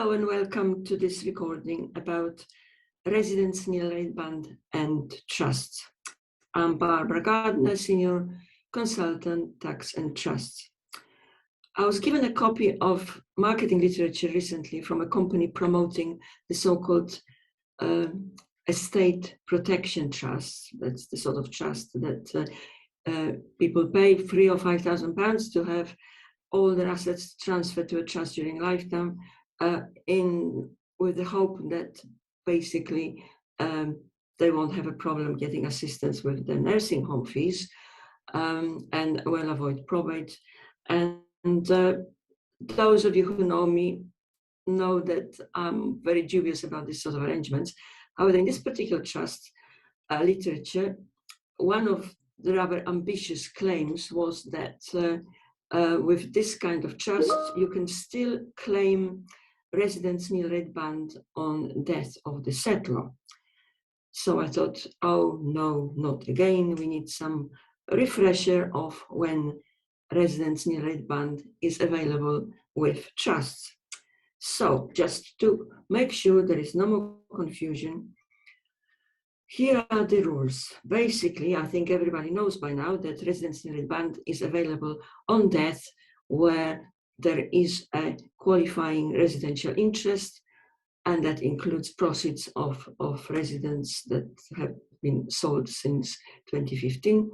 Hello and welcome to this recording about residence nil rate band and trusts. I'm Barbara Gardner, Senior Consultant, Tax and Trusts. I was given a copy of marketing literature recently from a company promoting the so-called estate protection trust. That's the sort of trust that people pay £3,000 or £5,000 to have all their assets transferred to a trust during lifetime, with the hope that basically they won't have a problem getting assistance with their nursing home fees and will avoid probate. And those of you who know me know that I'm very dubious about this sort of arrangements. However, in this particular trust literature, one of the rather ambitious claims was that with this kind of trust, you can still claim residence nil rate band on death of the settlor. So I thought, oh no, not again. We need some refresher of when residence nil rate band is available with trusts. So just to make sure there is no more confusion, here are the rules. Basically, I think everybody knows by now that residence nil rate band is available on death where there is a qualifying residential interest, and that includes proceeds of residents that have been sold since 2015.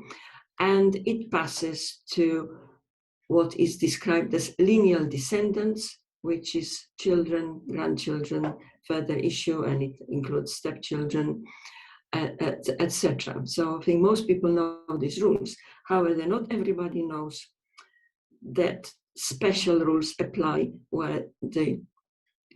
And it passes to what is described as lineal descendants, which is children, grandchildren, further issue, and it includes stepchildren, etc. So I think most people know these rules. However, not everybody knows that special rules apply where the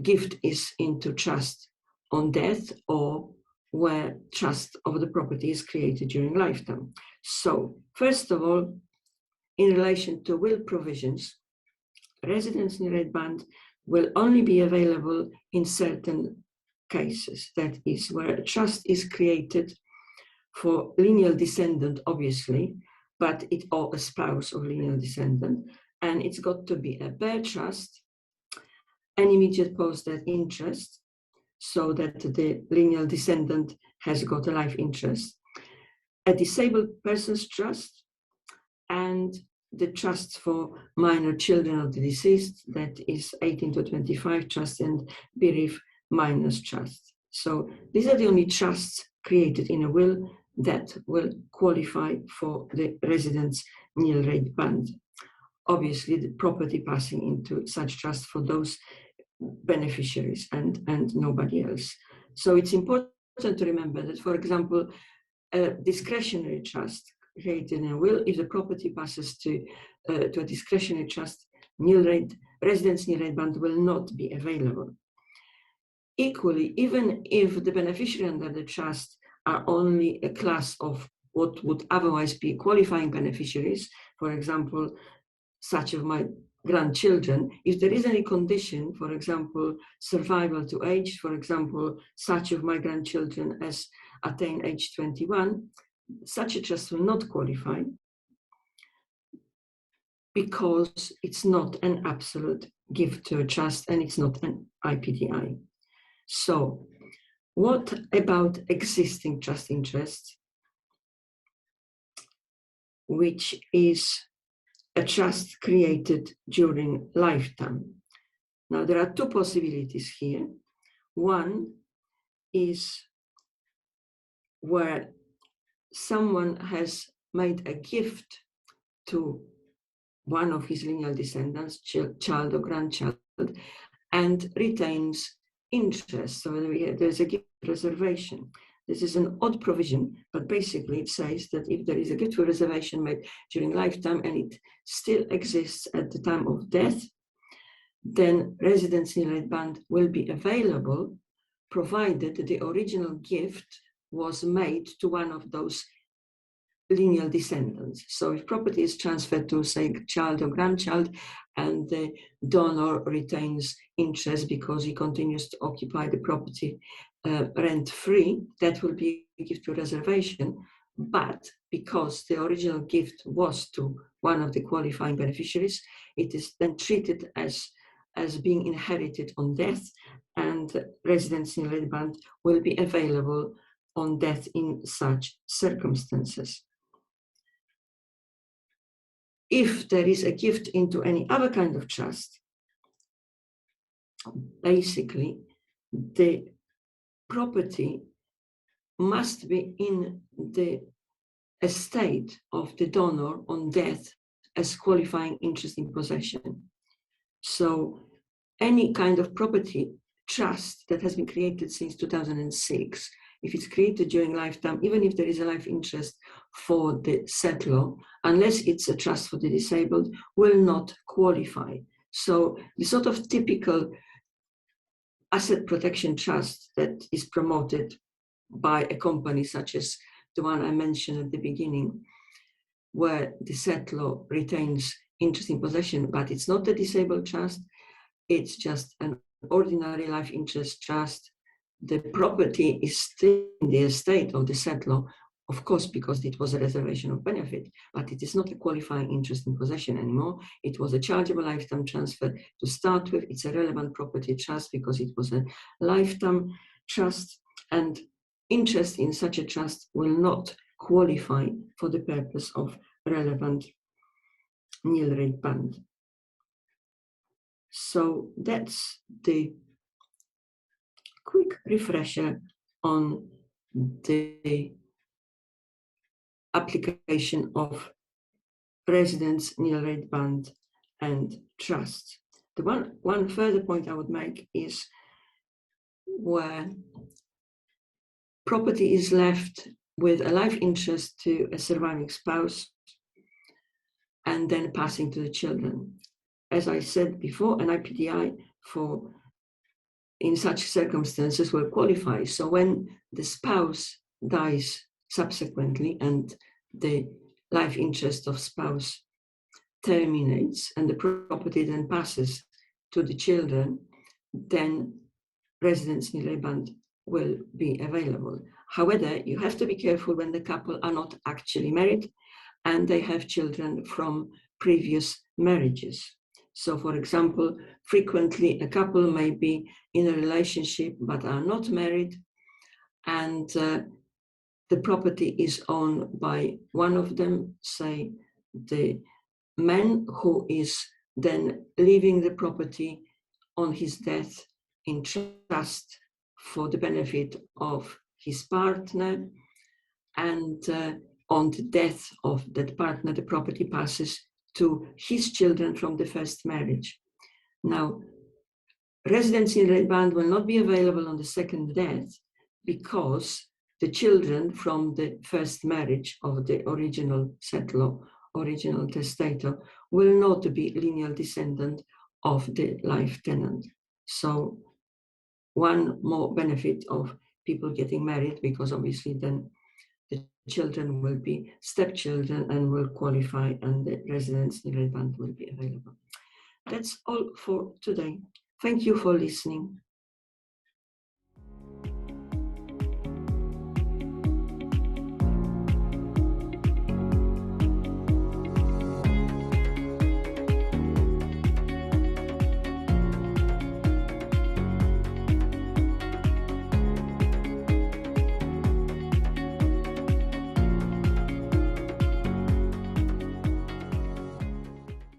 gift is into trust on death or where trust of the property is created during lifetime. So first of all, in relation to will provisions, residence nil rate band will only be available in certain cases. That is where a trust is created for lineal descendant, obviously, but it or a spouse of lineal descendant, and it's got to be a bare trust, an immediate post-death interest, so that the lineal descendant has got a life interest, a disabled person's trust, and the trust for minor children of the deceased, that is 18 to 25 trust, and bereaved minors trust. So these are the only trusts created in a will that will qualify for the residence nil rate band. Obviously, the property passing into such trust for those beneficiaries and nobody else. So it's important to remember that, for example, a discretionary trust created in a will, if the property passes to a discretionary trust, residence nil rate band will not be available. Equally, even if the beneficiary under the trust are only a class of what would otherwise be qualifying beneficiaries, for example, such of my grandchildren, if there is any condition, for example, survival to age, for example, such of my grandchildren as attain age 21, such a trust will not qualify because it's not an absolute gift to a trust and it's not an IPDI. So what about existing trust interests, which is a trust created during lifetime? Now, there are two possibilities here. One is where someone has made a gift to one of his lineal descendants, child or grandchild, and retains interest. So there's a gift reservation. This is an odd provision, but basically it says that if there is a gift reservation made during lifetime and it still exists at the time of death, then residence nil rate band will be available, provided that the original gift was made to one of those lineal descendants. So if property is transferred to, say, child or grandchild, and the donor retains interest because he continues to occupy the property rent-free, that will be a gift to reservation. But because the original gift was to one of the qualifying beneficiaries, it is then treated as as being inherited on death, and residence in lead band will be available on death in such circumstances. If there is a gift into any other kind of trust, basically the property must be in the estate of the donor on death as qualifying interest in possession. So any kind of property trust that has been created since 2006, if it's created during lifetime, even if there is a life interest for the settlor, unless it's a trust for the disabled, will not qualify. So the sort of typical asset protection trust that is promoted by a company such as the one I mentioned at the beginning, where the settlor retains interest in possession, but it's not a disabled trust, it's just an ordinary life interest trust. The property is still in the estate of the settlor, of course, because it was a reservation of benefit, but it is not a qualifying interest in possession anymore. It was a chargeable lifetime transfer to start with. It's a relevant property trust because it was a lifetime trust, and interest in such a trust will not qualify for the purpose of relevant nil rate band. So that's the quick refresher on the application of residence nil rate band and trust. The one further point I would make is where property is left with a life interest to a surviving spouse and then passing to the children. As I said before, an IPDI for in such circumstances will qualify. So when the spouse dies subsequently and the life interest of spouse terminates and the property then passes to the children, then residence nil rate band will be available. However, you have to be careful when the couple are not actually married and they have children from previous marriages. So, for example, frequently a couple may be in a relationship but are not married, and the property is owned by one of them, say the man, who is then leaving the property on his death in trust for the benefit of his partner, and on the death of that partner, the property passes to his children from the first marriage. Now, residence in red band will not be available on the second death because the children from the first marriage of the original settlor, original testator, will not be lineal descendant of the life tenant. So one more benefit of people getting married, because obviously then the children will be stepchildren and will qualify, and the residence in red band will be available. That's all for today. Thank you for listening.